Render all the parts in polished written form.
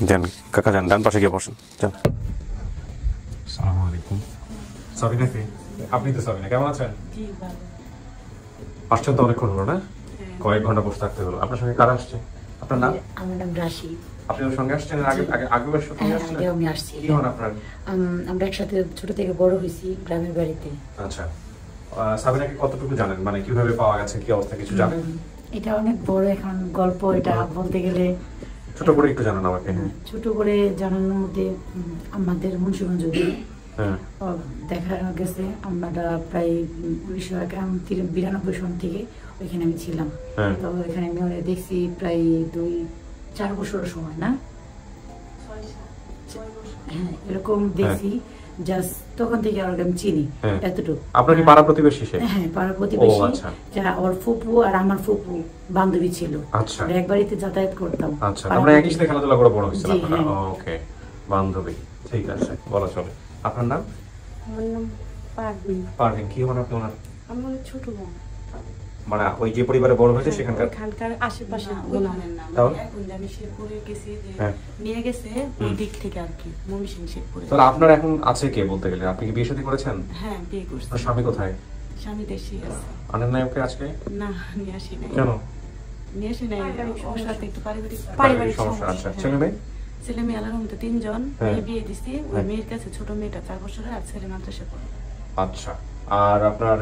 যান কাকা, যান ডান পাশে গিয়ে বসেন। যান। আসসালামু আলাইকুম। সাবিনা কে? আপনি তো সাবিনা, কেমন আছেন? আসছেন তো অনেকক্ষণ হলো না? কয়েক ঘন্টা বসে থাকতে হলো। আপনার সঙ্গে কারা আসছে? আপনার নাম? আমার নাম রাশি। আপনি ওর সঙ্গে আসছেন? আগের সঙ্গে আসছেন? আমি আসছি। কি হন আপনার? আমরা একসাথে ছোট থেকে বড় হয়েছি গ্রামের বাড়িতে। আচ্ছা, সাবিনাকে কতটুকু জানেন, মানে কিভাবে পাওয়া গেছে, কি অবস্থা কিছু জানেন? এটা অনেক বড় এখন গল্প, এটা বলতে গেলে ছোট করে একটু জানান আমাকে। ছোট করে জানানোর মধ্যে আমাদের মুন্সিগঞ্জ দেখা গেছে আমরা প্রায় 1992 সন থেকে ওইখানে আমি ছিলাম। তো ওইখানে আমি ওরা দেখছি প্রায় 2-4 বছরের সময় না, হ্যাঁ এরকম দেখছি। জাস্ট তখন থেকে আমি চিনি এতটুকু। আপনার কি পাড়া প্রতিবেশী? হ্যাঁ, পাড়া প্রতিবেশী। যারা ওর ফুপু আর আমার ফুপু বান্ধবী ছিল। আচ্ছা, এক বাড়িতে যাতায়াত করতাম। আচ্ছা, আমরা একই সাথে খেলাধুলা করে বড় হয়েছিলাম। ওকে, বান্ধবী, ঠিক আছে, বলা চলে। আপনার নাম? আমার নাম পারভিন। পারভিন, কি হন আপনি ওনার? আমার ছোট বোন। মানে ওই যে পরিবারে বড় হয়েছে সেখানকার আশেপাশে আমি শেরপুরে গেছি, নিয়ে গেছে ওই দিক থেকে আর কি, ময়মনসিং শেরপুরে। তাহলে আপনার এখন আছে কে বলতে গেলে? আপনি কি বিয়ে শাদী করেছেন? হ্যাঁ, বিয়ে করছি। স্বামী কোথায়? স্বামী দেশে আছে। আনেন নাই ওকে আজকে? না, নিয়ে আসি নাই। কেন নিয়ে আসি নাই? ওর সাথে একটু পারিবারিক সমস্যা। আচ্ছা, ছেলে মেয়ে? ছেলে মেয়ে আলাদা মতো 3 জন। বিয়ে দিছি। ওই মেয়ের কাছে ছোট মেয়েটা 4 বছরের, আর ছেলে মাদ্রাসা পড়ে। আচ্ছা, আর আপনার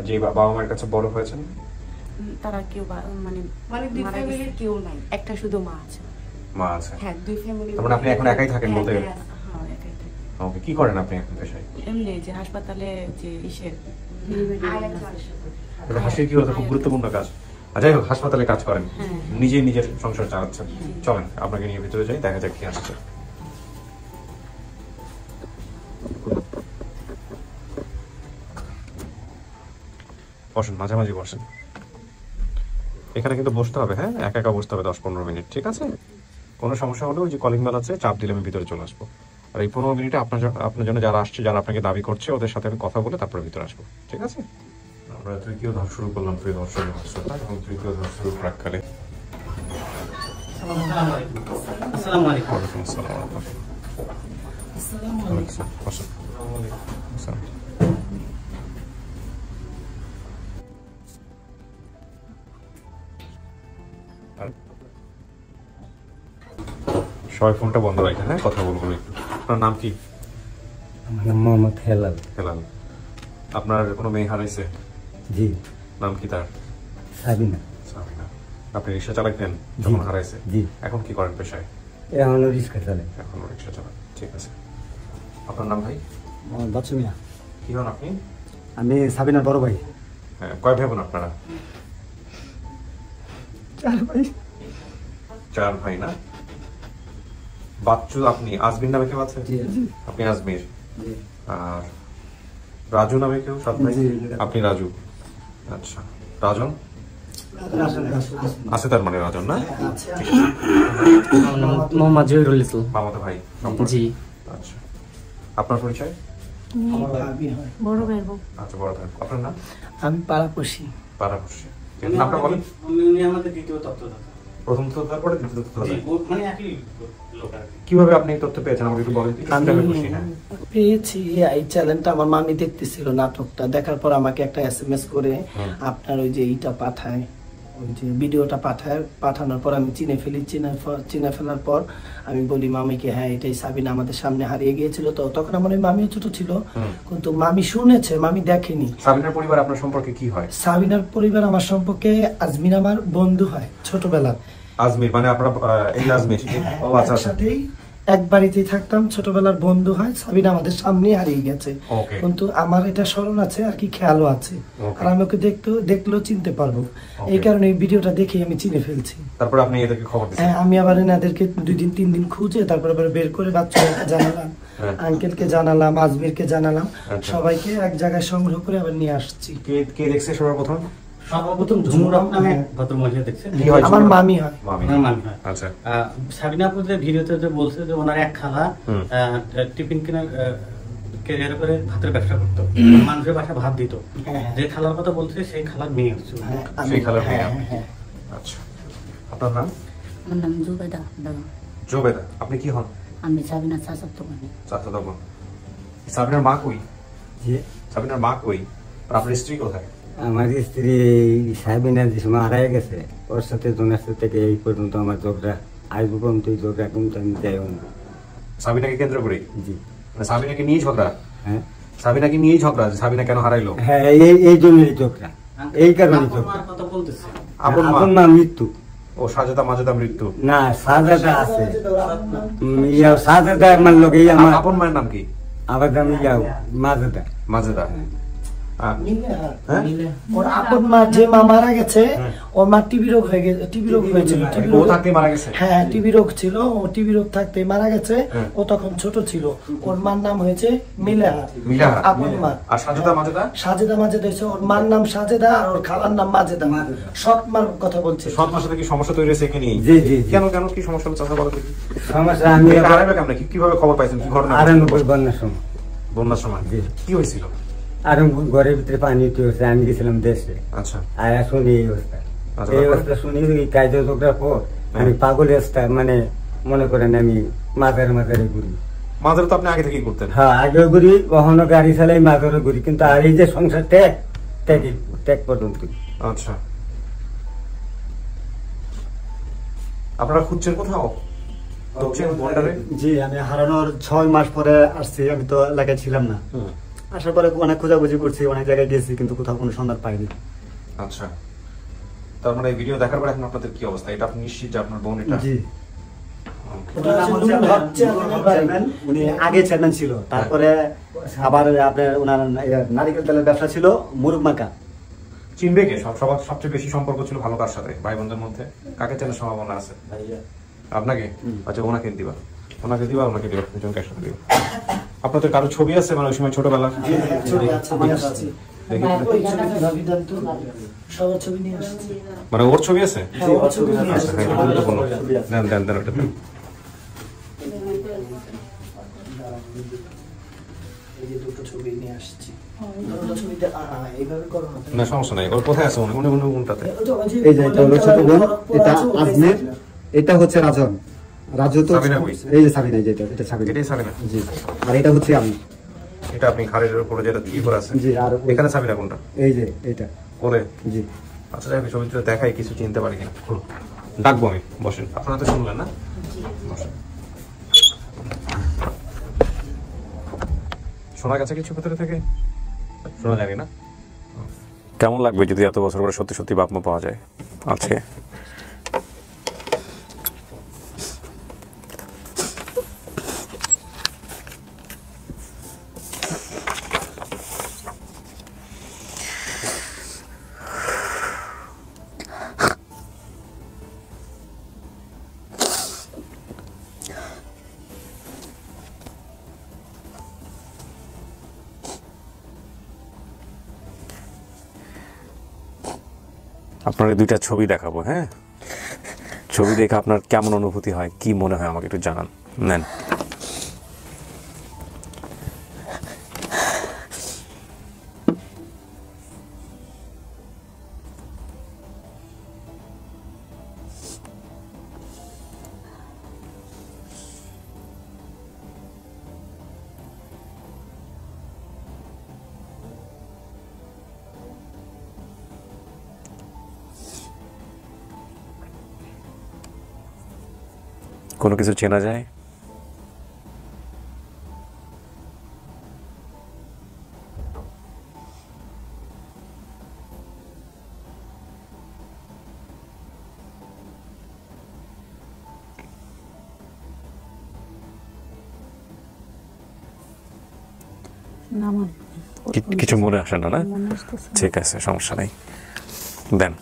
যে বাবা মার কাছে বড় হয়েছেন তারা কেউ মানে দুই ফ্যামিলির কেউ নাই, একটা শুধু মা আছে। মা আছে? হ্যাঁ, দুই ফ্যামিলি। মানে আপনি এখন একাই থাকেন বলতে গেলে? হ্যাঁ, একাই থাকি। ওকে, কি করেন আপনি এখন পেশায়? এমনি যে হাসপাতালে যে হাসির কি হতো, খুব গুরুত্বপূর্ণ কাজ। যাই হোক, হাসপাতালে কাজ করেন, নিজেই নিজের সংসার চালাচ্ছেন। চলেন আপনাকে নিয়ে ভিতরে যাই, দেখা যাক কি আসছে। বসেন, মাঝামাঝি বসেন। এখানে কিন্তু বসতে হবে, হ্যাঁ, একা একা বসতে হবে 10-15 মিনিট, ঠিক আছে? কোনো সমস্যা হলে ওই যে কলিং বেল আছে, চাপ দিলে আমি ভিতরে চলে আসবো। আর এই 15 মিনিটে আপনার জন্য যারা আসছে, যারা আপনাকে দাবি করছে, ওদের সাথে আমি কথা বলে তারপরে ভিতরে আসবো, ঠিক আছে? আমরা তৃতীয় ধাপ শুরু করলাম, প্রিয় দর্শক এবং তৃতীয় ধাপ শুরু প্রাককালে। আসসালামু আলাইকুম। ওয়ালাইকুম আসসালাম। সবাই ফোনটা বন্ধ রাখেন, হ্যাঁ, কথা বলবো একটু। আপনার নাম কি? আমার নাম মোহাম্মদ হেলাল। হেলাল। আপনার কোনো মেয়ে হারাইছে? জি। নাম কি তার? সাবিনা। সাবিনা। আপনি রিক্সা চালাতেন যখন হারাইছে? জি। এখন কি করেন পেশায়? এখনো রিক্সা চালাই। এখনো রিক্সা চালান, ঠিক আছে। আপনার নাম ভাই? মোহাম্মদ বাচ্চু মিয়া। কি হন আপনি? আমি সাবিনার বড় ভাই। হ্যাঁ, কয় ভাই বোন আপনারা? 4 ভাই। 4 ভাই না? বাচ্চু আপনি? আজমির নামে কেউ আছে? আপনি আজমির। আর রাজু নামে কেউ? 7 ভাই। আপনি রাজু। আচ্ছা, রাজন আছে তার মানে? রাজন না? মোহাম্মদ জহিরুল ইসলাম। মামাতো ভাই? জি। আচ্ছা, আপনার পরিচয়? বড় ভাই বউ। আচ্ছা, বড় ভাই। আপনার নাম? আমি পাড়াপড়শি। পাড়াপড়শি। নামটা বলেন। উনি আমাদের দ্বিতীয় তত্ত্বদাতা। প্রথম তথ্য পরে দ্বিতীয় তথ্য। মানে একই লোক আর কি। কিভাবে আপনি এই তথ্য পেয়েছেন আমাকে একটু বলেন। আমি পেয়েছি এই চ্যানেলটা, আমার মামি দেখতেছিল নাটকটা, দেখার পর আমাকে একটা SMS করে আপনার ওই যে এইটা পাঠায়, ওই যে ভিডিওটা পাঠানোর পর আমি চিনে ফেলার পর আমি বলি মামিকে, হ্যাঁ এটাই সাবিনা আমাদের সামনে হারিয়ে গিয়েছিল। তো তখন আমার ওই মামিও ছোট ছিল, কিন্তু মামি শুনেছে, মামি দেখেনি। সাবিনার পরিবার আপনার সম্পর্কে কি হয়? সাবিনার পরিবার আমার সম্পর্কে, আজমির আমার বন্ধু হয় ছোটবেলার। আজমির মানে আপনার এই আজমির? ও আচ্ছা, সাথেই এক বাড়িতেই থাকতাম, ছোটবেলার বন্ধু হয়। সাবিনা আমাদের সামনে হারিয়ে গেছে, কিন্তু আমার এটা স্মরণ আছে আর কি, খেয়ালও আছে। আর আমি ওকে দেখলেও চিনতে পারবো, এই কারণে এই ভিডিওটা দেখে আমি চিনে ফেলছি। তারপর আপনি এদেরকে খবর দিয়েছেন? হ্যাঁ, আমি আবার এনাদেরকে 2-3 দিন খুঁজে তারপর আবার বের করে বাচ্চাদেরকে জানালাম, আঙ্কেলকে জানালাম, আজমিরকে জানালাম, সবাইকে এক জায়গায় সংগ্রহ করে আবার নিয়ে আসছি। কে দেখছে সর্বপ্রথম? সর্বপ্রথম ঝুমুরাম নামে ভদ্রমহিলা দেখছে। আমার মামি হয়। মামি হয়। আচ্ছা। সাবিনা আপু যে ভিডিওতে যে বলছে যে ওনার এক খালা টিফিন কেনার ক্যারিয়ার করে ভাতের ব্যবসা করতো, মানুষের বাসা ভাত দিত। যে খালার কথা বলছে সেই খালার মেয়ে হচ্ছে। সেই খালার মেয়ে। আচ্ছা, আপনার নাম? আমার নাম জুবেদা বেগম। জোবেদা, আপনি কি হন? আমি সাবিনা চাচাতো বোন। চাচাতো বোন। সাবিনার মা কই? জি, সাবিনার মা কই? আর আপনার স্ত্রী কোথায়? আমার স্ত্রী সাবিনা যে সময় হারাই গেছে, ওর সাথে জনের থেকে এই পর্যন্ত আমার ঝগড়া, আজ পর্যন্ত এই ঝগড়া কিন্তু আমি যাইও না। সাবিনাকে কেন্দ্র করে? জি। মানে সাবিনাকে নিয়ে ঝগড়া? হ্যাঁ, সাবিনাকে নিয়েই ঝগড়া, যে সাবিনা কেন হারাইলো? হ্যাঁ, এই জন্যই ঝগড়া, এই কারণে ঝগড়া। কথা বলতেছে আপন মা মৃত্যু। ও সাজেদা মাজেদা মৃত্যু? না, সাজাদা আছে, সাজাদা আমার লোক, এই আমার আপন মায়ের নাম কি? আবার নাম মাজেদা। মাজেদা। ওর আপন মা যে মা মারা গেছে, ওর মা টিবি রোগ হয়ে গেছে, টিবি রোগ হয়েছিল। ও থাকতে মারা গেছে? হ্যাঁ, টিবি রোগ ছিল, ও টিবি রোগ থাকতে মারা গেছে। ও তখন ছোট ছিল। ওর মার নাম হয়েছে মিলাহা, আপন মা। আর সাজেদা মাজেদা? সাজেদা মাজেদা হয়েছে, ওর মার নাম সাজেদা আর ওর খালার নাম মাজেদা। সৎ মার কথা বলছে। সৎ মার সাথে কি সমস্যা তৈরি হয়েছে এখানে? জি জি। কেন কেন কি সমস্যা হলো চাচা বলো দেখি? সমস্যা আমি হারাইবে কেমন, কিভাবে খবর পাইছেন, কি ঘটনা? ৯৮ বন্যার সময়। বন্যার সময়? জি। কি হয়েছিল? আর ঘরের ভিতরে পানি উঠে হচ্ছে, আমি গেছিলাম দেশে। আচ্ছা। আর শুনি এই অবস্থা, আচ্ছা, এই অবস্থা শুনি কাজে ঝগড়ার পর আমি পাগল অবস্থা, মানে মনে করেন আমি মাঝারে মাঝারে ঘুরি। মাঝারে তো আপনি আগে থেকেই করতেন? হ্যাঁ, আগেও ঘুরি, কখনো গাড়ি চালাই, মাঝারে ঘুরি, কিন্তু আর এই যে সংসার ত্যাগ পর্যন্ত। আচ্ছা, আপনারা খুঁজছেন কোথাও? জি, আমি হারানোর 6 মাস পরে আসছি। আমি তো এলাকায় ছিলাম না। আসার পরে অনেক খোঁজাখুঁজি করছি, অনেক জায়গায় গেছি, কিন্তু কোথাও কোনো সন্ধান পাইনি। আচ্ছা, তার মানে এই ভিডিও দেখার পর এখন আপনাদের কি অবস্থা? এটা আপনি নিশ্চিত যে আপনার বোন? এটা জি, উনি আগে চেয়ারম্যান ছিল, তারপরে আবার আপনার ওনার নারিকেল তেলের ব্যবসা ছিল, মুরুগ মাকা। চিনবে কে? সবচেয়ে বেশি সম্পর্ক ছিল ভালো কার সাথে ভাই বোনদের মধ্যে? কাকে চেনার সম্ভাবনা আছে? আপনাকে? আচ্ছা, ওনাকে দিবা, ওনাকে দিবা, ওনাকে দিবা, দুজনকে একসাথে দিবা। আপনাদের কারো ছবি আছে মানে ওই সময় ছোটবেলা? মানে ওর ছবি আছে? গুরুত্বপূর্ণ, দেন দেন দেন ওটা দেন। না সমস্যা নাই, ওর কোথায় আছে? উনি কোনটাতে? এই যে এটা হলো ছোট বোন, এটা আজমের, এটা হচ্ছে রাজন। রাজু তো এই যে সাবিনা, যেটা এটা সাবিনা, এটাই সাবিনা। জি। আর এটা হচ্ছে আমি। এটা আপনি ঘাড়ের উপরে যেটা কি করে আছে? জি। আর এখানে সাবিনা কোনটা? এই যে এটা কোলে? জি। আচ্ছা, যাই ছবিটা দেখাই, কিছু চিনতে পারি কিনা। ডাকবো আমি, বসেন। আপনারা তো শুনলেন না? বসেন। শোনা গেছে কিছু ভেতরে থেকে? শোনা যাবে না? কেমন লাগবে যদি এত বছর পরে সত্যি সত্যি বাপ মা পাওয়া যায় আজকে? আপনার দুইটা ছবি দেখাবো, হ্যাঁ? ছবি দেখে আপনার কেমন অনুভূতি হয়, কি মনে হয় আমাকে একটু জানান। নেন। কোনো কিছু চেনা যায়? কিছু মনে আসে না? না, ঠিক আছে, সমস্যা নেই, দেন।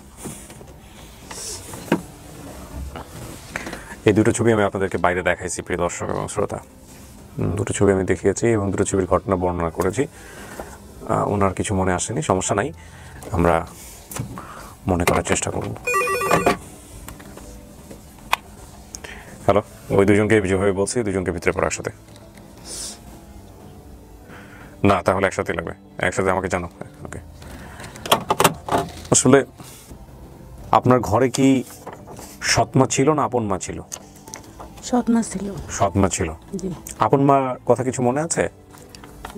এই দুটো ছবি আমি আপনাদেরকে বাইরে দেখাইছি, প্রিয় দর্শক এবং শ্রোতা। দুটো ছবি আমি দেখিয়েছি এবং দুটো ছবির ঘটনা বর্ণনা করেছি। ওনার কিছু মনে আসেনি, সমস্যা নাই, আমরা মনে করার চেষ্টা করব। হ্যালো, ওই দুজনকে যেভাবে বলছি, দুজনকে ভিতরে পড়ার সাথে না, তাহলে একসাথে লাগবে, একসাথে আমাকে জানো। ওকে, আসলে আপনার ঘরে কি সৎ মা ছিল না আপন মা ছিল? সৎ মা ছিল। সৎ মা ছিল। জি। আপন মা কথা কিছু মনে আছে?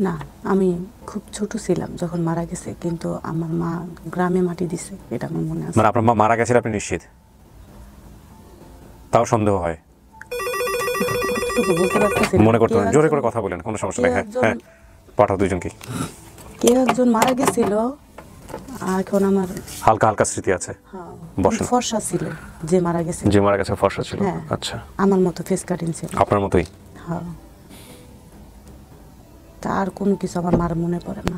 না, আমি খুব ছোট ছিলাম যখন মারা গেছে, কিন্তু আমার মা গ্রামে মাটি দিছে, এটা আমার মনে আছে। মানে আপনার মা মারা গেছে আপনি নিশ্চিত? তাও সন্দেহ হয়? বলতে পারতেছি মনে করতে পারেন, জোরে করে কথা বলেন, কোনো সমস্যা নেই। হ্যাঁ হ্যাঁ, পাঠাও দুইজনকে। কেউ একজন মারা গেছিল, এখন আমার হালকা হালকা স্মৃতি আছে। বসেন। ফর্সা ছিল যে মারা গেছে। যে মারা গেছে ফর্সা ছিল। হ্যাঁ, আচ্ছা। আমার মতো ফেস কাটিং ছিল। আপনার মতোই? হ্যাঁ। তার কোনো কিছু আমার মার মনে পড়ে না।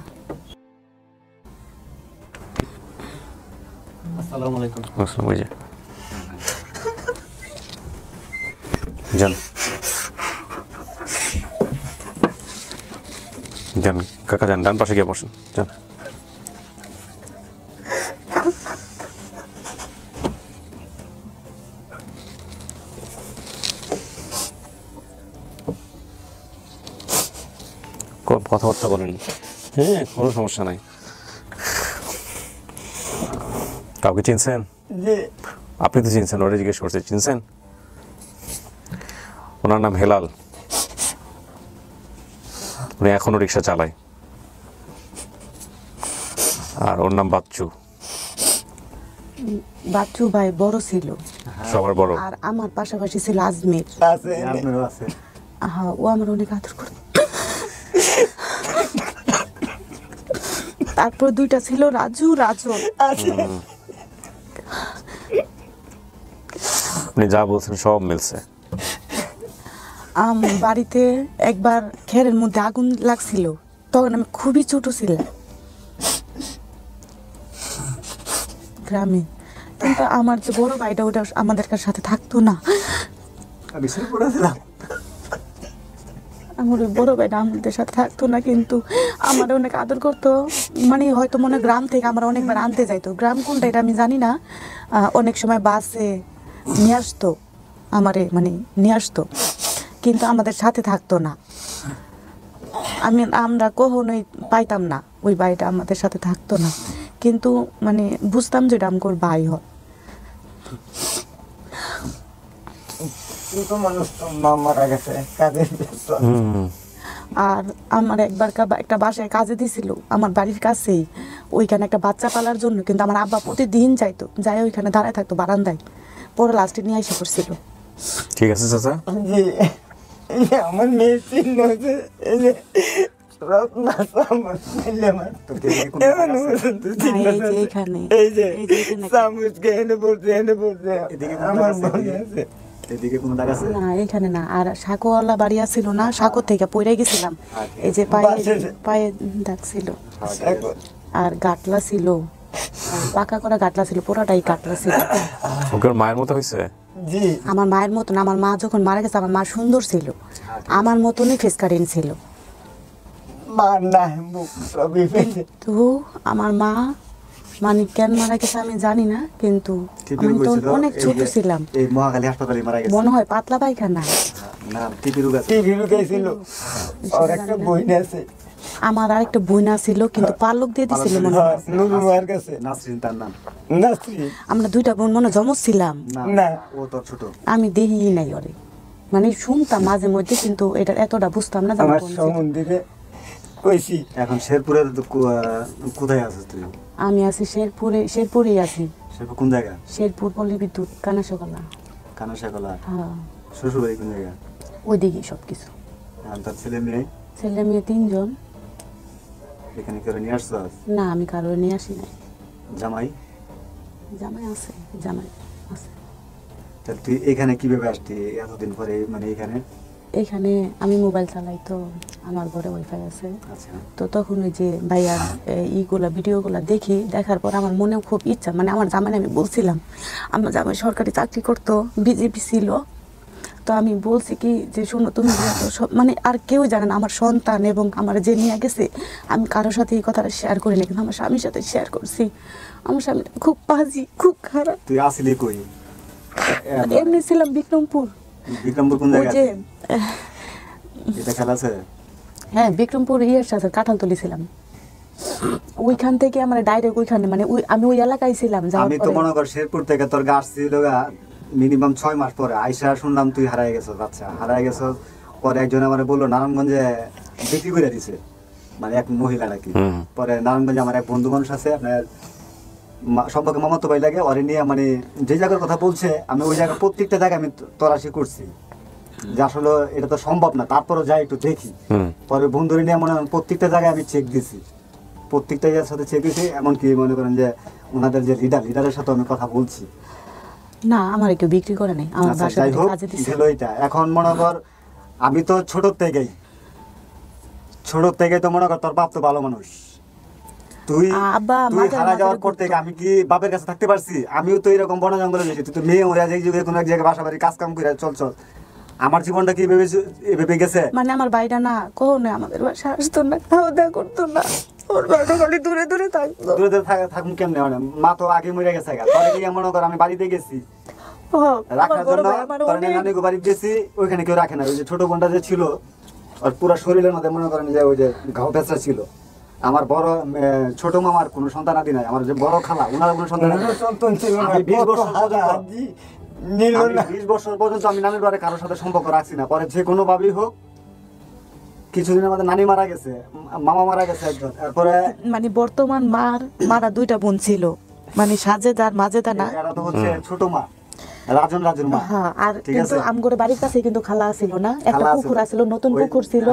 আসসালামু আলাইকুম। আসসালামু আলাইকুম। যান যান কাকা, যান ডান পাশে গিয়ে বসেন, যান। কথাবার্তা বলেন। হ্যাঁ, কোনো সমস্যা নাই। কাউকে চিনছেন? আপনি তো চিনছেন, ওরা জিজ্ঞেস করছে চিনছেন? ওনার নাম হেলাল, উনি এখনো রিক্সা চালায়। আর ওর নাম বাচ্চু। বাচ্চু ভাই বড় ছিল, সবার বড়। আর আমার পাশাপাশি ছিল আজমের। হ্যাঁ, ও আমার অনেক আদর করত। তারপর দুইটা ছিল রাজু, রাজন। আপনি যা বলছেন সব মিলছে। বাড়িতে একবার খেরের মধ্যে আগুন লাগছিল, তখন আমি খুবই ছোট ছিলাম গ্রামে। কিন্তু আমার যে বড় ভাইটা, ওটা আমাদের সাথে থাকতো না। আমার ওই বড় ভাইটা আমাদের সাথে থাকতো না, কিন্তু আমার অনেক আদর করতো। মানে হয়তো মনে গ্রাম থেকে আমার অনেকবার আনতে যাইতো, গ্রাম কোনটা এটা আমি জানি না। অনেক সময় বাসে নিয়ে আসতো আমারে, মানে নিয়ে আসতো, কিন্তু আমাদের সাথে থাকতো না। আমরা কখনোই পাইতাম না ওই ভাইটা আমাদের সাথে থাকতো না, কিন্তু মানে বুঝতাম যে এটা আমার ভাই হয়। আর আমার একবার একটা বাসায় কাজে দিছিল আমার বাড়ির কাছেই, ওইখানে একটা বাচ্চা পালার জন্য, কিন্তু আমার আব্বা প্রতিদিন যাইতো, যাই ওইখানে দাঁড়ায় থাকতো বারান্দায়, পরে লাস্টে নিয়ে এসে পড়ছিল। ঠিক আছে চাচা। আমার মেয়ে চিহ্ন এখানে না, আর সাঁকোওয়ালা বাড়ি আছিল না, সাঁকো থেকে পড়ে গেছিলাম, এই যে পায়ে দাগ ছিল, আর গাটলা ছিল, পাকা করা গাটলা ছিল, পুরোটাই গাটলা ছিল। মায়ের মতো হয়েছে? আমার মায়ের মতন। আমার মা যখন মারা গেছে, আমার মা সুন্দর ছিল, আমার মতনই ফেস কাটিং ছিল। তো আমার মা মানে কেন মারা গেছে আমি জানি না, কিন্তু আমি তো অনেক ছোট ছিলাম, মনে হয় পাতলা পায়খানা। আমার আরেকটা বোন ছিল, কিন্তু পালক দিয়ে দিছিল মনে হয়। আমরা দুইটা বোন মনে জমজ ছিলাম, আমি দেখি নাই ওরে, মানে শুনতাম মাঝে মধ্যে, কিন্তু এটা এতটা বুঝতাম না। এখন শেরপুরে কোথায় আছিস তুই? আমি আছি শেরপুরেই আছি। শেরপুর কোন জায়গা? শেরপুর পল্লী বিদ্যুৎ, কানাশকলা। কানাশকলা? হ্যাঁ। শ্বশুর বাড়ি কোন জায়গা? ওইদিকে সবকিছু। তার ছেলে মেয়ে? ছেলে মেয়ে 3 জন। এখানে কেউ নিয়ে আসছিস? না, আমি কারো নিয়ে আসি নাই। জামাই? জামাই আছে, জামাই আছে। তাহলে তুই এখানে কিভাবে আসলি এতদিন পরে? মানে এখানে আমি মোবাইল চালাই, তো আমার ঘরে ওয়াইফাই আছে। আচ্ছা। তো তখন ওই যে ভাইয়ার ভিডিওগুলা দেখার পর আমার মনেও খুব ইচ্ছা, মানে আমার জামাই, আমি বলছিলাম, আমার জামাই সরকারি চাকরি করতো, বিজেপি ছিল, তো আমি বলছি কি যে শোনো তুমি, মানে আর কেউ জানে না আমার সন্তান এবং আমার যে নিয়ে গেছে, আমি কারোর সাথে এই কথাটা শেয়ার করি না, কিন্তু আমার স্বামীর সাথে শেয়ার করছি। আমার স্বামী খুব বাজে, খুব খারাপ। তুই আসলি কই? এমনি ছিলাম বিক্রমপুর। বিক্রমপুর কোন জায়গা? এটা খেলা আছে? হ্যাঁ, বিক্রমপুর সাথে কাঁঠালতলি ছিলাম, ওইখান থেকে আমার ডাইরেক্ট ওইখানে, মানে আমি ওই এলাকায় ছিলাম। আমি তো মনে কর শেরপুর থেকে তোর গাছ ছিল মিনিমাম 6 মাস পরে আইসা শুনলাম তুই হারায় গেছো। আচ্ছা হারায় গেছো, পরে একজন আমার বললো নারায়ণগঞ্জে বিক্রি করে দিছে, মানে এক মহিলা নাকি। পরে নারায়ণগঞ্জে আমার এক বন্ধু মানুষ আছে, আপনার সম্পর্কে মামাতো ভাই লাগে, ওরে নিয়ে মানে যে জায়গার কথা বলছে আমি ওই জায়গার প্রত্যেকটা জায়গায় আমি তল্লাশি করছি যে আসলে এটা তো সম্ভব না, তারপরও যাই একটু দেখি। পরে বন্ধুরে নিয়ে মনে হয় প্রত্যেকটা জায়গায় আমি চেক দিছি, প্রত্যেকটা জায়গার সাথে চেক দিছি, এমনকি মনে করেন যে ওনাদের যে লিডারের সাথে আমি কথা বলছি। না আমার কেউ বিক্রি করে নাই, আমার আচ্ছা, বাসায় যাই হোক, কাজে দিছে। গেল এটা। এখন মনে কর আমি তো ছোট থেকেই তো মনে কর তোর বাপ তো ভালো মানুষ, তুই আব্বা তুই মাঝে হারা মাঝে যাওয়ার পর থেকে আমি কি বাপের কাছে থাকতে পারছি? আমিও তো এরকম বন জঙ্গলে গেছি, তুই তো মেয়ে ওরা যে যুগে কোনো এক জায়গায় বাসা বাড়ি কাজ কাম করে চল চল। আমার জীবনটা কি ভেবে গেছে? মানে আমার ভাইটা না কখনো আমাদের বাসায় আসতো না, খাওয়া দাওয়া করতো না, ওর বাড়িটা খালি দূরে দূরে থাকতো। দূরে দূরে থাকুন কেমনে? মানে মা তো আগে মরে গেছে, পরে গিয়ে মনে কর আমি বাড়িতে গেছি রাখার জন্য, নানিকে বাড়ি গেছি, ওইখানে কেউ রাখে না। ওই যে ছোট বোনটা যে ছিল ওর পুরো শরীরের মধ্যে মনে করেন যে ওই যে ঘাও পেঁচা ছিল। আমার বড় ছোট মামার কোনো সন্তান আদি নাই, আমার যে বড় খালা ওনার কোনো সন্তান নাই। 20 বছর পর্যন্ত আমি নানির বাড়ি কারোর সাথে সম্পর্ক রাখছি না। পরে যে কোনো ভাবেই হোক কিছুদিনের মধ্যে নানি মারা গেছে, মামা মারা গেছে একজন, তারপরে মানে বর্তমান মারা 2টা বোন ছিল, মানে সাজেদার মাজেদা না, এরা তো হচ্ছে ছোট মা রাজুর মা। হ্যাঁ, আর কিন্তু আমগরে বাড়ির কাছে কিন্তু খালা ছিল না, একটা পুকুর ছিল, নতুন পুকুর ছিল,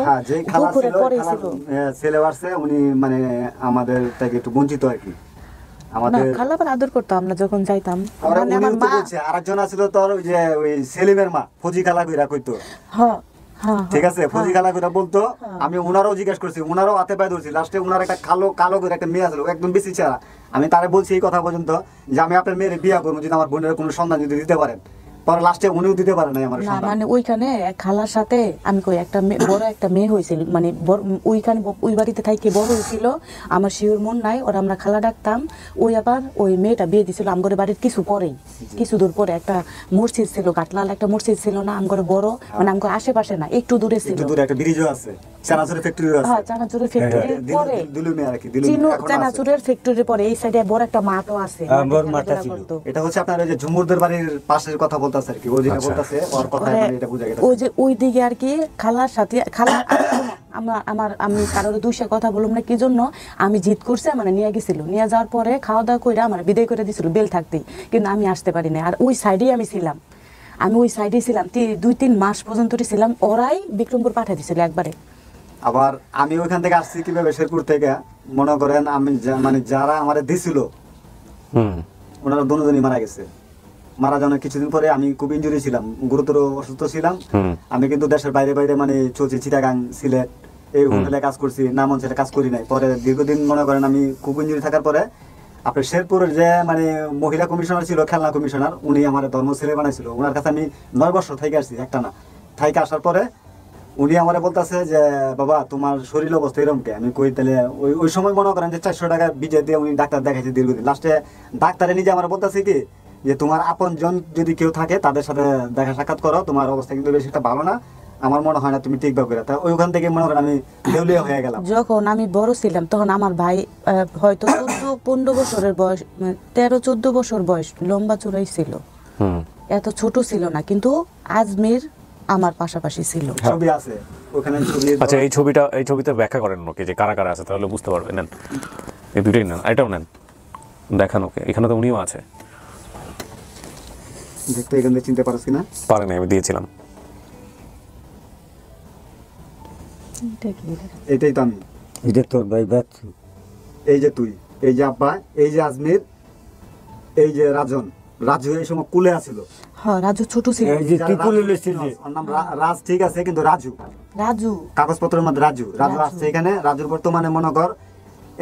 পুকুরের পরে ছিল ছেলে আসছে, উনি মানে আমাদের থেকে একটু বঞ্চিত আর কি। আমাদের খালা পর আদর করতো আমরা যখন যাইতাম। মানে আমার মা আরেকজন ছিল তোর ওই যে ওই সেলিমের মা, ফজি খালা কইরা কইতো। হ্যাঁ ঠিক আছে, ফজি খালা কইরা বলতো। আমি ওনারও জিজ্ঞেস করছি, ওনারও হাতে পায়ে ধরছি। লাস্টে ওনার একটা কালো করে একটা মেয়ে আছিল, একদম বেশি চেহারা। আমি তারে বলছি এই কথা পর্যন্ত যে আমি আপনার মেয়ের বিয়া করবো যদি আমার বোনের কোনো সন্ধান যদি দিতে পারেন। পরে লাস্টে উনিও দিতে পারে না আমার সন্তান। মানে ওইখানে খালার সাথে আমি কই একটা বড় একটা মেয়ে হয়েছিল, মানে ওইখানে ওই বাড়িতে থাকি বড় হয়েছিল। আমার শিওর মন নাই, ওরা আমরা খালা ডাকতাম। ওই আবার ওই মেয়েটা বিয়ে দিছিল আমগরে বাড়ির কিছু দূর পরে একটা মসজিদ ছিল, গাটলাল একটা মসজিদ ছিল না আমগরে বড়, মানে আমগরে আশেপাশে না, একটু দূরে ছিল। একটু দূরে একটা ব্রিজও আছে, চানাচুরের ফ্যাক্টরি আছে। হ্যাঁ, চানাচুরের ফ্যাক্টরি পরে চানাচুরের ফ্যাক্টরি পরে এই সাইডে বড় একটা মাঠও আছে, বড় মাঠটা ছিল। এটা হচ্ছে আপনার ওই যে ঝুমুরদের বাড়ির পাশের কথা বলতাছে আর কি, ওই দিকে বলতাছে ওর কথা মানে এটা বুঝা গেছে। ওই যে ওই দিকে আর কি খালার সাথে আমি কারোর দুইশো কথা বললাম না কি জন্য, আমি জিদ করছে মানে নিয়ে গেছিল, নিয়ে যাওয়ার পরে খাওয়া দাওয়া করে আমার বিদায় করে দিছিল বেল থাকতেই, কিন্তু আমি আসতে পারি না। আর ওই সাইডেই আমি ছিলাম, আমি ওই সাইডে ছিলাম 2-3 মাস পর্যন্ত ছিলাম। ওরাই বিক্রমপুর পাঠিয়ে দিছিল একবারে। আবার আমি ওইখান থেকে আসছি কিভাবে, শেরপুর থেকে মনে করেন আমি মানে যারা আমার দিছিল ওনারা দুজনই মারা গেছে। মারা যাওয়ার কিছুদিন পরে আমি খুব ইনজুরি ছিলাম, গুরুতর অসুস্থ ছিলাম। আমি কিন্তু দেশের বাইরে মানে চলছি, চিটাগাং, সিলেট এই হোটেলে কাজ করছি, নাম অঞ্চলে কাজ করি নাই। পরে দীর্ঘদিন মনে করেন আমি খুব ইনজুরি থাকার পরে আপনার শেরপুরের যে মানে মহিলা কমিশনার ছিল, খেলনা কমিশনার, উনি আমার ধর্ম ছেলে বানাইছিল। ওনার কাছে আমি 9 বছর থেকে আসছি, একটা না থেকে আসার পরে উনি আমার বলতেছে যে বাবা তোমার শরীর অবস্থা এরকম কে? আমি কই তাহলে ওই সময় মনে করেন যে 400 টাকা বিজে দিয়ে উনি ডাক্তার দেখাইছে দীর্ঘদিন। লাস্টে ডাক্তারে নিজে আমার বলতেছে কি যে তোমার আপন জন যদি কেউ থাকে তাদের সাথে দেখা সাক্ষাৎ করো, তোমার অবস্থা কিন্তু বেশি একটা ভালো না, আমার মনে হয় না তুমি ঠিকভাবে করে। তা ওইখান থেকে মনে করেন আমি দেউলিয়া হয়ে গেলাম। যখন আমি বড় ছিলাম তখন আমার ভাই হয়তো 14-15 বছরের বয়স, 13-14 বছর বয়স, লম্বা চূড়াই ছিল, এত ছোট ছিল না, কিন্তু আজমির আমার পাশাপাশি ছিল। ছবি আছে ওখানে, ছবি। আচ্ছা, এই ছবিতে ব্যাখ্যা করেন ওকে যে কারা কারা আছে, তাহলে বুঝতে পারবেন। নেন এই দুটোই নেন, এটাও নেন, দেখান ওকে। এখানে তো উনিও আছে, দেখতে এখানে চিনতে পারছি না, পারেন, আমি দিয়েছিলাম। এটাই তো আমি, এটা তোর ভাই বাচ্চু, এই যে তুই, এই যে আব্বা, এই যে আজমির, এই যে রাজু এই সময় কুলে আছিল। হ্যাঁ, রাজু ছোট ছিল। এই যে তুই কুলে লেছিস, ওর নাম রাজ, ঠিক আছে, কিন্তু রাজু কাগজপত্রের মধ্যে রাজু আসছে এখানে। রাজুর বর্তমানে মনে কর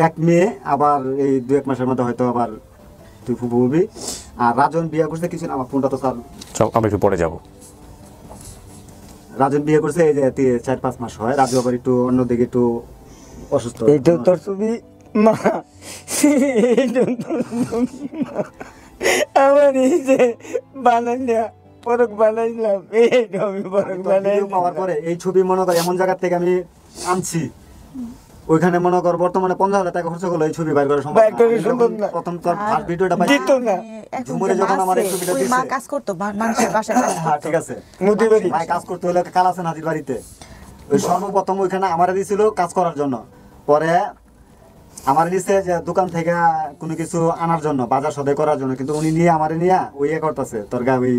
এক মেয়ে, আবার এই 2-1 মাসের মধ্যে হয়তো আবার তুই ফুফু হবি। আর রাজন বিয়ে করছে কিছু না, আমার ফোনটা তো স্যার আমি একটু পরে যাবো। রাজন বিয়ে করছে এই যে 4-5 মাস হয়। রাজু আবার একটু অন্যদিকে একটু অসুস্থ। এইটা তোর ছবি মা, আমার এই যে বানাইলা পরক বানাইলাম, এইটা আমি পরক বানাই পাওয়ার পরে এই ছবি মনে কর এমন জায়গা থেকে আমি আনছি, ওইখানে মনে কর বর্তমানে 50,000 টাকা খরচ করলে এই ছবি বাইর করা সম্ভব বাইর করা না। সম্ভব না। প্রথম তোর ফার্স্ট ভিডিওটা পাই দিত না। ঝুমুরে যখন আমার এই ছবিটা ওই মা দিছে কাজ করতো মানুষের বাসায় কাজ হ্যাঁ করতো। ঠিক আছে মুদি বাড়ি ভাই কাজ করতে হলে কাল আছে নাজির বাড়িতে ওই সর্বপ্রথম ওইখানে আমারে দিছিল কাজ করার জন্য পরে আমার দিছে যে দোকান থেকে কোনো কিছু আনার জন্য বাজার সদাই করার জন্য কিন্তু উনি নিয়ে আমারে নিয়ে ওই ইয়ে করতেছে তোর গা ওই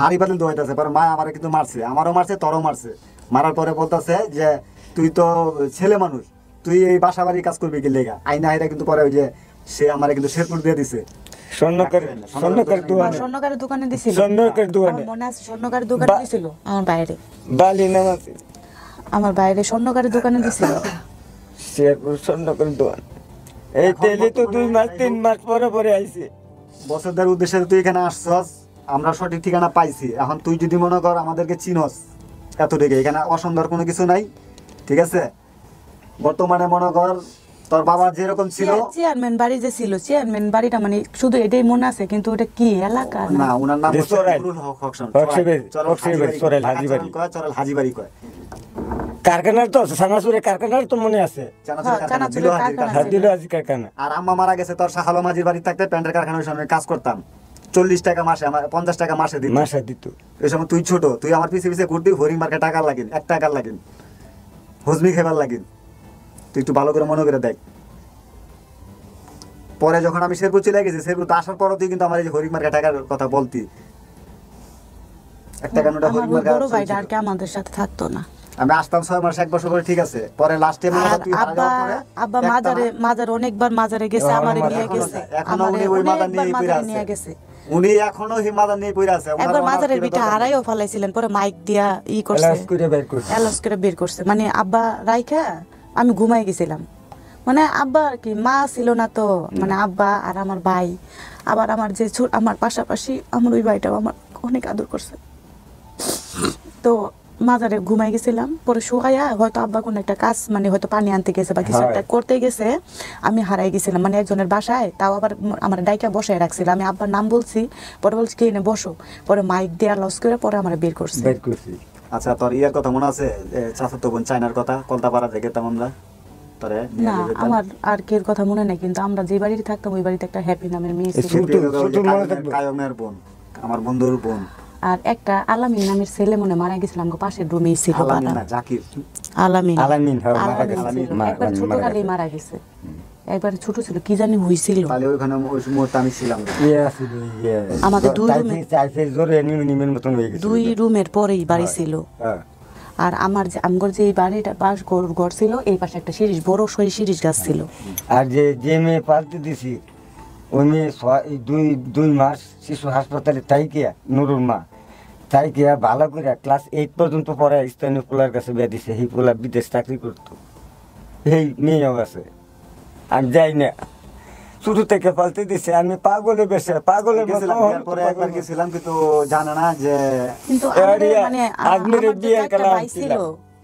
হাড়ি পাতিল দোয়াইতেছে পরে মা আমারে কিন্তু মারছে আমারও মারছে তোরও মারছে মারার পরে বলতেছে যে তুই তো ছেলে মানুষ তুই এই বাসা বাড়ি কাজ করবি কি লেগা আইনা আইনা কিন্তু পরে ওই যে সে আমারে কিন্তু শেরপুর দিয়ে দিছে স্বর্ণকার দোকানে স্বর্ণকারের দোকানে দিছিল স্বর্ণকার দোকানে আমার মনে আছে স্বর্ণকারের দোকানে দিছিল আমার বাইরে বালি নাম আছে আমার বাইরে স্বর্ণকারের দোকানে দিছিল শেরপুর স্বর্ণকার দোকান এই তেলে তো 2 মাস 3 মাস পরে পরে আইছে বছরদের উদ্দেশ্যে তুই এখানে আসছস আমরা সঠিক ঠিকানা পাইছি এখন তুই যদি মনে কর আমাদেরকে চিনস এতটুকু এখানে অসুন্দর কোনো কিছু নাই ঠিক আছে বর্তমানে মনে কর তোর বাবা যেরকম ছিল চেয়ারম্যান বাড়ি যে ছিল চেয়ারম্যান বাড়িটা মানে শুধু এটাই মনে আছে কিন্তু ওটা কি এলাকা না ওনার নাম হচ্ছে চোরাইল। নুরুল হক হোসেন চোরাইল হাজিবাড়ি। চোরাইল হাজিবাড়ি কয় কারখানার তো সানাসুরে কারখানার তো মনে আছে চানাচুরের কারখানা, চানাচুরের দিলো হাজির কারখানা। কারখানা। দিল আজি কারখানা আর আম্মা মারা গেছে তোর শাহালো মাঝির বাড়ি থাকতে প্যান্টের কারখানার সামনে কাজ করতাম 40 টাকা মাসে আমার 50 টাকা মাসে দিত মাসা দিত এই সময় তুই ছোট তুই আমার পিছে পিছে ঘুরতি হরিং মার্কে টাকা লাগিন 1 টাকা লাগিন হজমি খেবার লাগিন তুই একটু ভালো করে মনে করে দেখ পরে যখন আমি শেরপুর চলে গেছি শেরপুর তো আসার পরও তুই কিন্তু আমার এই যে হরিং মার্কে টাকার কথা বলতি 1 টাকা নোটা আমার হরিং ওই মার্কে বড় ভাইটা আর কি আমাদের সাথে থাকতো না আমি আসতাম 6 মাস 1 বছর পরে ঠিক আছে পরে লাস্টে আর আব্বা আব্বা মাজারে অনেকবার মাজারে গেছে আমারে নিয়ে গেছে এখনো আমারে উনি ওই মাদার নিয়ে অনেকবার পইরা মাজারে নিয়ে আছে গেছে উনি এখনো হিমাদার নিয়ে পইরা আছে একবার মাজারের বিটা হারাইও ফেলাইছিলেন পরে মাইক দিয়া ই করছে এলাস করে বের করছে এলাস করে বের করছে মানে আব্বা রাইখা আমি ঘুমাই গেছিলাম মানে আব্বা আর কি মা ছিল না তো মানে আব্বা আর আমার ভাই আবার আমার যে আমার পাশাপাশি আমার ওই ভাইটাও আমার অনেক আদর করছে তো মাজারে ঘুমাই গেছিলাম পরে শুকাইয়া হয়তো আব্বা কোনো একটা কাজ মানে হয়তো পানি আনতে গেছে বা কিছু একটা করতে গেছে আমি হারাই গেছিলাম মানে একজনের বাসায় তাও আবার আমার ডাইকা বসায় রাখছিল আমি আব্বার নাম বলছি পরে বলছি কে এনে বসো পরে মাইক দিয়ে লস করে পরে আমার বের করছে বের করছি আচ্ছা তোর ইয়ার কথা মনে আছে চাচাতো বোন চায়নার কথা কলতাপাড়া থেকে তেমন আমরা তোরে না আমার আর কের কথা মনে নাই কিন্তু আমরা যে বাড়িতে থাকতাম ওই বাড়িতে একটা হ্যাপি নামের মেয়ে ছিল ছোট মনে থাকবে। কায়মের বোন আমার বন্ধুর বোন আর একটা আলামিন নামের ছেলে মনে মারা গেছিল আমাকে পাশের রুমেই ছিল আলামিন বাবা না জাকির আলামিন আলামিন, হ্যাঁ, মারা আলামিন গেছে। ছিল। মারা একবার ছোট গেছে। কালেই মারা গেছে একবার ছোট ছিল কি জানি হইছিল তাহলে ওইখানে ওই মুহূর্তে আমি ছিলাম না। ইয়ে আছিল ইয়ে আমাদের দুই রুমে চাইছে জোরে নিমের মতন হয়ে গেছে দুই রুমের পরেই বাড়ি ছিল হ্যাঁ আর আমার যে আমগর যে এই বাড়িটা বাস ঘর ছিল এই পাশে একটা শিরিষ বড় শিরিষ গাছ ছিল আর যে মেয়ে পালতে দিছি ওই মেয়ে দুই মাস শিশু হাসপাতালে তাইকিয়া নুরুর মা তাইকিয়া ভালো করে ক্লাস 8 পর্যন্ত পরে স্থানীয় পোলার কাছে বিয়ে দিছে সেই পোলা বিদেশ চাকরি করতো এই মেয়েও আছে আমি যাই না শুরু থেকে পালতে দিছে আমি পাগলের বেশে পাগলের মতো গেছিলাম, বিয়ের পরে একবার গেছিলাম কিন্তু জানে না যে কিন্তু এবারে আমাদের মানে আজমিরের আমার যে বিয়ের একটা কালাম ভাই ছিল ছিলাম।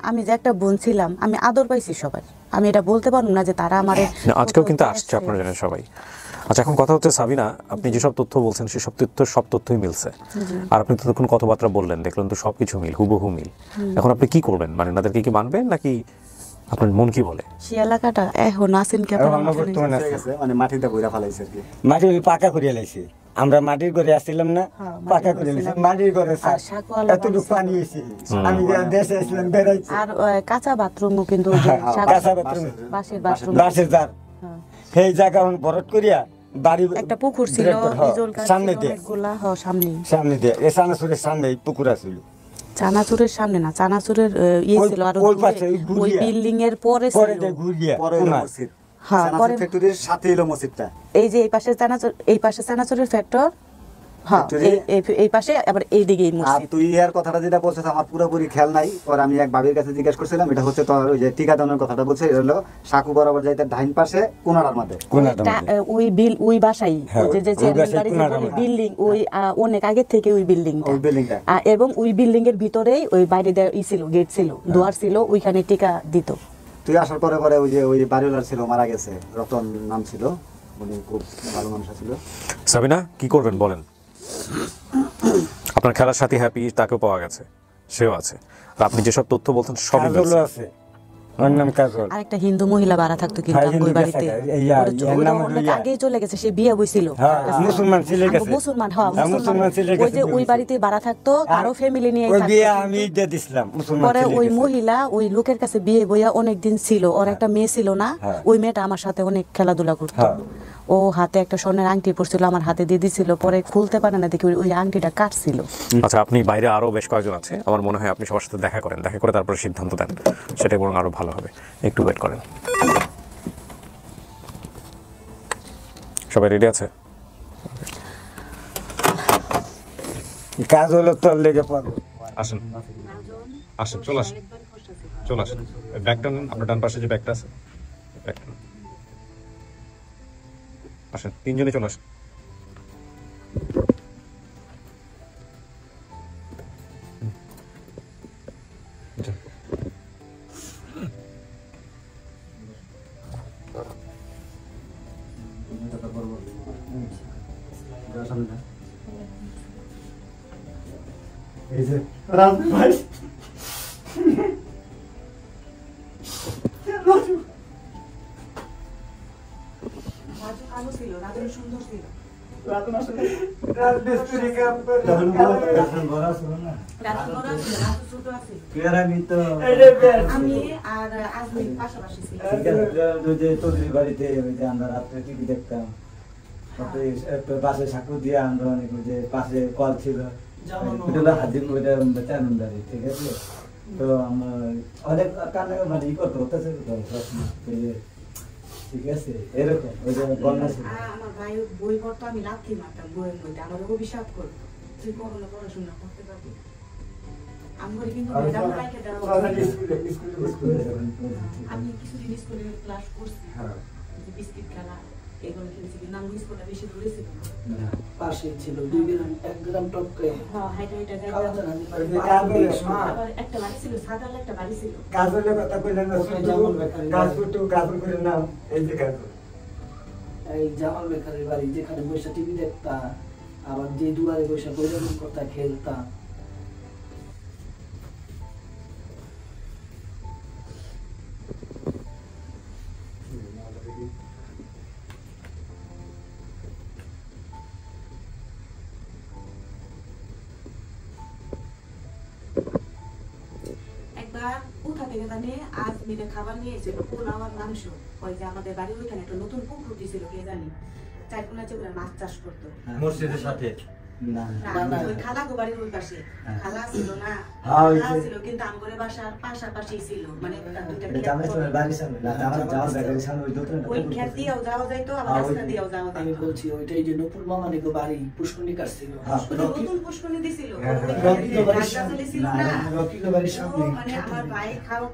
আমি যে একটা বোন ছিলাম আমি আদর পাইছি সবার আমি এটা বলতে পারবো না যে তারা আমারে না, আজকেও কিন্তু আসছে আপনারা জানেন সবাই। আচ্ছা এখন কথা হচ্ছে সাবিনা, আপনি যেসব তথ্য বলছেন সেসব সব তথ্যই মিলছে, আর আপনি ততক্ষণ কথাবার্তা বললেন দেখলেন তো সবকিছু মিল, হুবহু মিল। এখন আপনি কি করবেন, মানে ওনাদেরকে কি মানবেন নাকি আপনার মন কি বলে? সেই এলাকাটা এখন আছেন কি আপনারা এখন মাঝখানে? বর্তমানে হয়ে গেছে, মানে মাটিতে বইরা ফেলাইছে আর কি। মাটি পাকা করিয়া লাইছে আমরা মাটির ঘরে আসছিলাম না হ্যাঁ, পাকা করে লাইছে মাটির ঘরে আর শাকওয়ালা এতটুকু পানি হয়েছে আমি যে দেশে আসলাম বেড়াইছি আর কাঁচা বাথরুমও কিন্তু ওই যে কাঁচা বাথরুম বাঁশের বাথরুম বাসের জার সেই জায়গা ভরত করিয়া বাড়ি একটা পুকুর ছিল ইজল গাছ সামনে ছিল দিয়ে অনেকগুলা সামনে সামনে দিয়ে এ সানাসুরের সামনে এই পুকুর আছিল চানাচুরের সামনে না চানাচুরের ইয়ে ওই- ছিল আর ওই পাশে, ওই ওই ঘুরিয়া। বিল্ডিং এর পরে পরে ছিল দিয়ে ঘুরিয়া পরে হলো কোনায়। মসজিদ। হ্যাঁ, সানাসুর পরে- ফ্যাক্টরির সাথে হলো মসজিদটা। এই যে এই পাশে চানাচুরের ফ্যাক্টর হ্যাঁ Factory- এই পাশে আবার এই দিকে আর মসজিদ তুই এর কথাটা যেটা বলছিস আমার পুরোপুরি খেয়াল নাই, পরে আমি এক ভাবির কাছে জিজ্ঞেস করছিলাম, এটা হচ্ছে তোর ওই যে টিকাদানের কথাটা বলছে, এটা হলো সাকু বরাবর যাইতে ডাইন পাশে কোনাড়ার মধ্যে। কোনাটা ওইটা, মধ্যে। ওই বাসাই হ্যাঁ, ওই যে ওই বাসায় কোনার মধ্যে। বিল্ডিং ওই অনেক আগে থেকে ওই বিল্ডিংটা ওই বিল্ডিংটা। এবং ওই বিল্ডিং এর ভিতরেই ওই বাইরে ছিল গেট ছিল দুয়ার ছিল ওইখানে টিকা দিত তুই আসার পরে পরে ওই যে ওই বাড়িওয়ালার ছিল মারা গেছে, রতন নাম ছিল, উনি খুব ভালো মানুষ ছিল। সাবিনা কি করবেন বলেন? আপনার খেলার সাথী হ্যাপি, তাকেও পাওয়া গেছে, সেও আছে, আর আপনি যেসব তথ্য বলছেন সবই কাজলও মিলছে। আছে ওর নাম কাজল। আরেকটা হিন্দু মহিলা ভাড়া থাকতো কিন্তু হ্যাঁ, ওই হিন্দু বাড়িতে গেছে, ইয়া, ওটা এর নাম হলো অনেক ইয়া। আগেই চলে গেছে, সে বিয়ে বইছিল হ্যাঁ, মুসলমান ছেলে গেছে। মুসলমান, হ্যাঁ হ্যাঁ, মুসলমান মুসলমান। ছেলে ওই গেছে, যে ওই বিয়ে বাড়িতে ভাড়া থাকতো, তারও ফ্যামিলি নিয়ে ওই থাকতো। বিয়ে আমি দিয়ে দিছিলাম, মুসলমান পরে ছেলে ওই গেছে। মহিলা ওই লোকের কাছে বিয়ে বইয়া অনেক দিন ছিল, ওর একটা মেয়ে ছিল না, হ্যাঁ। ওই মেয়েটা আমার সাথে অনেক খেলাধুলা করতো। হ্যাঁ। ও হাতে একটা স্বর্ণের আংটি পরছিল, আমার হাতে দিয়ে দিছিল, পরে খুলতে পারে না দেখি ওই আংটিটা কাটছিল। আচ্ছা, আপনি বাইরে আরো বেশ কয়েকজন আছে, আমার মনে হয় আপনি সবার সাথে দেখা করেন, দেখা করে তারপরে সিদ্ধান্ত দেন, সেটাই বরং আরো ভালো হবে। একটু ওয়েট করেন। সবাই রেডি আছে? কাজ হলো তোর লেগে পাবো। আসেন আসেন, চলে আসেন, চলে আসেন। ব্যাগটা নেন, আপনার ডান পাশে যে ব্যাগটা আছে, ব্যাগটা নেন। আসেন, তিনজনে চলে আসেন। এই যে রাম ভাই রাজমিস্ত্রি কাম করে তখন বড় ছিল না। আমি আর আজমি পাশাপাশি ছিল। যে তোদের বাড়িতে ওই যে আমরা রাত্রে টিভি দেখতাম, পাশে সাঁকু দিয়ে আমরা অনেক ওই যে পাশে কল ছিল, ওটা হাজির ওইটা চারমুন্দারি, ঠিক আছে। তো আমার অনেক কানে মানে ই করতে হতেছে, ঠিক আছে, এরকম ওই যে বন্যা ছিল। আমার ভাই বই পড়তো, আমি লাথি মারতাম বইয়ের মধ্যে, আমার অভিশাপ করতো তুই কখনো পড়াশোনা করতে পারবি। আমার কিন্তু ম্যাডাম রাইখে দেওয়া আমি কিছুদিন স্কুলে ক্লাস করছি, বিস্কিট খেলা এগুলো খেলেছি, কিন্তু আমি স্কুলটা বেশি দূরে ছিল না, পাশে ছিল 2 গ্রাম 1 গ্রাম টপকে হাইটা হাইটা আবার একটা বাড়ি ছিল, সাদাল একটা বাড়ি ছিল। কাজলের কথা কইলেন না, কাজল করে নাম, এই যে কাজল, এই জামাল বেকারের বাড়ি, যেখানে বসে টিভি দেখতা, আবার যে দুয়ারে বসে বৈরাম করতা, খেলতা। একবার কোথা থেকে জানে আজ মিলে খাবার নিয়ে এসেছিল, পোলাও আর মাংস। ওই যে আমাদের বাড়ির ওইখানে একটা নতুন পুকুর দিয়েছিল, কে জানি চারকোনা চেকুনা মাছ চাষ করতো মসজিদের সাথে। না না, ওই খালাগো বাড়ির ওই পাশে খালা ছিল না, হ্যাঁ, ওই খালা যে- ছিল, কিন্তু আমগরে বাসার পাশাপাশি ছিল, মানে দুইটা ক্ষেত জামাইয়ের বাড়ির সামনে না, আমার যাওয়ার জায়গার সামনে ওই দোকানটা। ওই ক্ষেত দিয়েও যাওয়া যাইতো, আবার হ্যাঁ, রাস্তা ওই- দিয়েও যাওয়া আমি যাইতো। বলছি ওইটাই যে নপুর মামানিক বাড়ি পুষ্করণী কাটছিল। হ্যাঁ। ওই যে নতুন পুষ্করণী দিছিল, হ্যাঁ, ওই হ্যাঁ। যে গাছগাছালি ছিল না, রকিলো বাড়ির সামনে। ও মানে আমার ভাই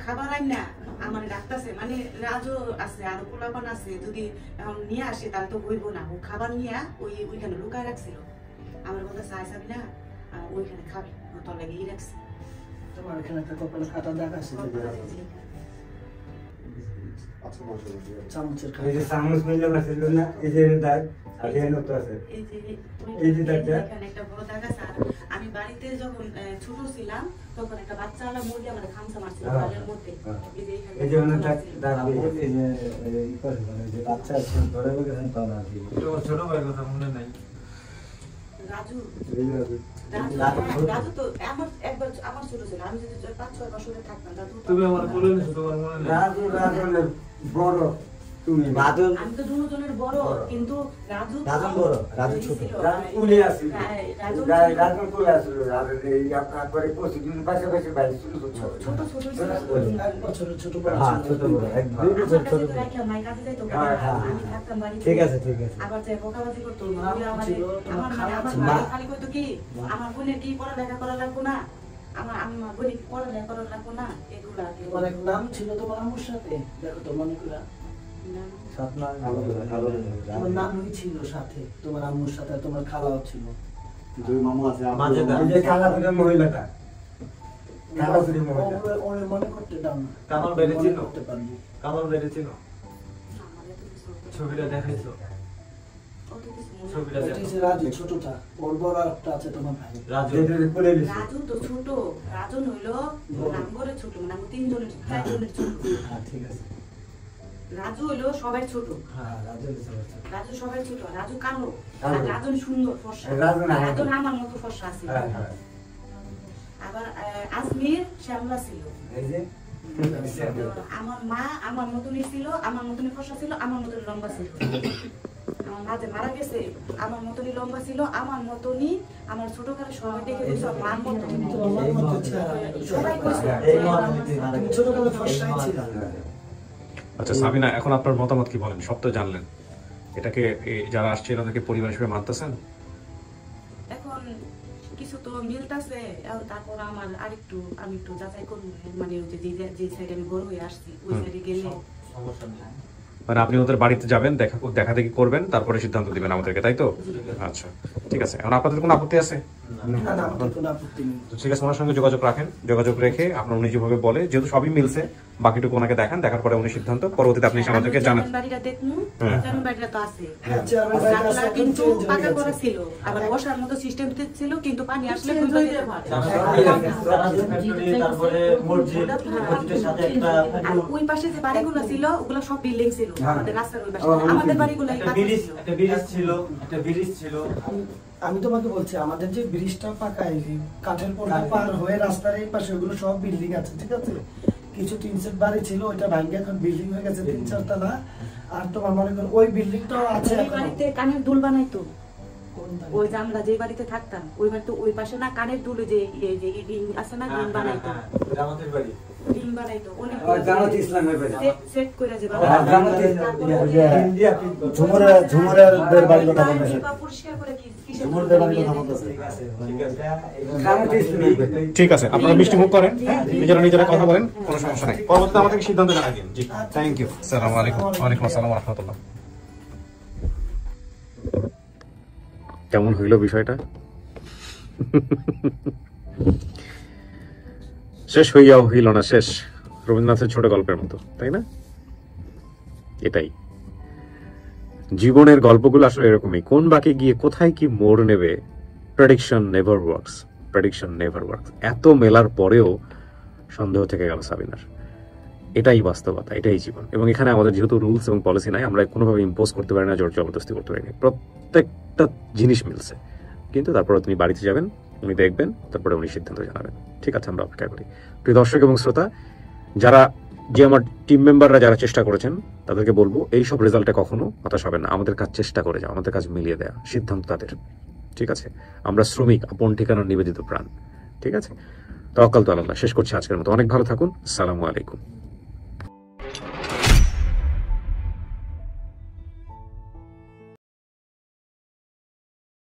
খাবার আইন না আমার ডাকতেছে, মানে রাজু আছে আর পোলাপান আছে, যদি এখন নিয়ে আসে তাহলে তো হইব না, ও খাবার নিয়ে ওইখানে লুকায় রাখছিল। আমার কথা চাই চাবি না, ওইখানে খাবি, ও তোর লাগিয়ে রাখছে। তোমার এখানে একটা কপালে কাটা দাগ আছে, চামচের এই যে চামচ মিলে ছিল না, এই যে দাগ, আর এখানে তো আছে। এই যে এই যে দাগটা? এখানে একটা বড় দাগ আছে। আর আমি বাড়িতে যখন ছোট ছিলাম তখন একটা বাচ্চাওয়ালা মুরগি আমাদের খামসা মারছিল হ্যাঁ, বাড়ির মধ্যে। হ্যাঁ। এই যে এখানে এই যে অনেক দাগ মারছিল। দাগ এই যে ই করে মানে যে বাচ্চা আছে ধরে গেছেন তো না কি। ছোট ভাই কথা মনে নাই। রাজু এই যে রাজু তো একবার আমার ছোট ছিল, আমি যদি 5-6 বছরে থাকতাম দাদু তো- তুমি আমার বলে নিছো, তোমার মনে নেই? রাজনের বড় তুমি বাদল আমি তো দুজনের বড়, কিন্তু রাজু তো- রাজন বড়, রাজু ছোট। ছিল। রাজু কুলে আছে। হ্যাঁ, রাজু রাজন কুলে আছে। রাজন এই একবারে পড়ছে দুই পাশাপাশি ভাই ছোট ছোট। ছোট ছোট ছিল। এক বছরের ছোট বড় হ্যাঁ, ছিল। ছোট বড় একদম। আমার কাছে তো রাখা মাই কাছে যাইতো, হ্যাঁ, হ্যাঁ, আমি হ্যাঁ। থাকতাম বাড়িতে। ঠিক আছে, ঠিক আছে। আবার যে বকাবাজি করতো, মা বলে আমারে- ছিল, তোমার আমার খালা আমার ছিল। ভাই খালি কইতো কি, আমার বোনের কি পড়ালেখা করা লাগবো না, আমার বোনের পড়ালেখা করা লাগবো না, এগুলা তোমার এক নাম ছিল তোমার আম্মুর সাথে, দেখো তো মনে করে স্বপ্না তোমার নামই ছিল সাথে, তোমার আম্মুর সাথে তোমার খালাও ছিল। দুই মামু আছে, মাঝে দাও। এই যে কালাপুরের মহিলাটা। কালাপুরের মহিলা। ওরে মনে করতে দাও না, কামাল বাইরে মনে ছিল? করতে পারবি। কামাল বাইরে ছিল? ছবিটা দেখাইছো? ছবিটা ওইটা দেখো। হচ্ছে রাজু ছোটটা, ওর বড় একটা আছে তোমার ভাই। রাজু। যেটা কোলে দিছে। রাজু তো ছোট, রাজন হইলো নামগরে ছোট, মানে আমি 3 জনের 4 জনের ছোট। ঠিক আছে। রাজু হইলো সবাই ছোট। রাজু সবাই ছোট। রাজু কালো, আর রাজন সুন্দর ফর্সা। রাজন আমার মতো ফর্সা আছে। আবার আজমির শ্যামলা ছিল। আমার মা আমার মতনই ছিল, আমার মতনই ফর্সা ছিল, আমার মতনই লম্বা ছিল। আমার মা যে মারা গেছে আমার মতনই লম্বা ছিল, আমার মতনই আমার ছোটকালে সবাই দেখে বলছে মার মতো। সবাই কইছে ছোটকালে ফর্সাই ছিল। আচ্ছা সাবিনা, এখন আপনার মতামত কি বলেন? সব তো জানলেন, এটাকে যারা আসছে এনাদেরকে পরিবার হিসেবে মানতেছেন? এখন কিছু তো মিলতাছে, তারপর আমার আরেকটু আমি একটু যাচাই করবো, মানে যে সাইডে আমি বড় হয়ে আসছি ওই সাইডে গেলে সমস্যা নেই। মানে আপনি ওদের বাড়িতে যাবেন, দেখা দেখি করবেন, তারপরে সিদ্ধান্ত দিবেন আমাদেরকে, তাই তো? আচ্ছা ঠিক আছে। এখন আপনাদের কোনো আপত্তি আছে? তো ঠিক আছে, ওনার সঙ্গে যোগাযোগ রাখেন। যোগাযোগ রেখে আপনার উনি যেভাবে বলে, যেহেতু সবই মিলছে, বাকিটুকু ওনাকে দেখান, দেখার পরে উনি সিদ্ধান্ত পরবর্তীতে আপনি আমাদেরকে জানান। বাড়িটা দেখমু, জানুন বাড়িটা তো আছে, জানলা কিন্তু পাকা করা ছিল, আবার বসার মতো সিস্টেম ছিল, কিন্তু পানি আসলে তারপরে মসজিদ, মসজিদের সাথে একটা ওই পাশে যে বাড়িগুলো ছিল ওগুলো সব বিল্ডিং ছিল, আমাদের রাস্তার ওই পাশে। আমাদের বাড়িগুলো একটা ব্রিজ ছিল। আমি তোমাকে বলছি আমাদের যে ব্রিজটা পাকা, কাঠের পর্দা পার হয়ে রাস্তার এই পাশে ওগুলো সব বিল্ডিং আছে, ঠিক আছে? কিছু 3 সেট বাড়ি ছিল, ওইটা ভাঙে এখন বিল্ডিং হয়ে গেছে 3-4 তলা। আর তোমার মনে করো ওই বিল্ডিংটাও আছে। ওই বাড়িতে কানের দুল বানাইতো, ওই যে আমরা যে বাড়িতে থাকতাম ওই বাড়িতে ওই পাশে না কানের দুলে যে রিং আছে না, রিং বানাইতো, আমাদের বাড়ি রিং বানাইতো অনেক জামাত ইসলামের বাড়ি। সেট করে যে ঝুমুরের বাড়ির কথা বলতেছে। পরিষ্কার করে কি ঝুমুরের বাড়ির কথা বলতেছে। ঠিক আছে, আপনারা মিষ্টি মুখ করেন, নিজেরা কথা বলেন, কোনো সমস্যা নেই। পরবর্তীতে আমাদেরকে সিদ্ধান্ত জানাই দিন। জি থ্যাংক ইউ। আসসালামু আলাইকুম। ওয়ালাইকুম আসসালাম ওয়া রাহমাতুল্লাহ। কেমন হইল বিষয়টা? শেষ হইয়াও হইল না শেষ, রবীন্দ্রনাথের ছোট গল্পের মতো, তাই না? এটাই জীবনের গল্পগুলো আসলে এরকমই, কোন বাঁকে গিয়ে কোথায় কি মোড় নেবে, প্রেডিকশন নেভার ওয়ার্কস। এত মেলার পরেও সন্দেহ থেকে গেল সাবিনার। এটাই বাস্তবতা, এটাই জীবন। এবং এখানে আমাদের যেহেতু রুলস এবং পলিসি নাই, আমরা কোনোভাবে ইম্পোজ করতে পারি না, জোর জবরদস্তি করতে পারি না। প্রত্যেকটা জিনিস মিলছে, কিন্তু তারপরে তুমি বাড়িতে যাবেন, উনি দেখবেন, তারপরে উনি সিদ্ধান্ত জানাবেন। ঠিক আছে, আমরা অপেক্ষা করি। প্রিয় দর্শক এবং শ্রোতা, আমার টিম মেম্বাররা যারা চেষ্টা করেছেন তাদেরকে বলবো, এইসব রেজাল্টে কখনো হতাশ হবে না। আমাদের কাজ চেষ্টা করে যাও, আমাদের কাজ মিলিয়ে দেয়া, সিদ্ধান্ত তাদের। ঠিক আছে, আমরা শ্রমিক, আপন ঠিকানার নিবেদিত প্রাণ। ঠিক আছে, তাওয়াক্কাল তু আলাল্লাহ। শেষ করছি আজকের মতো। অনেক ভালো থাকুন। আসসালামু আলাইকুম।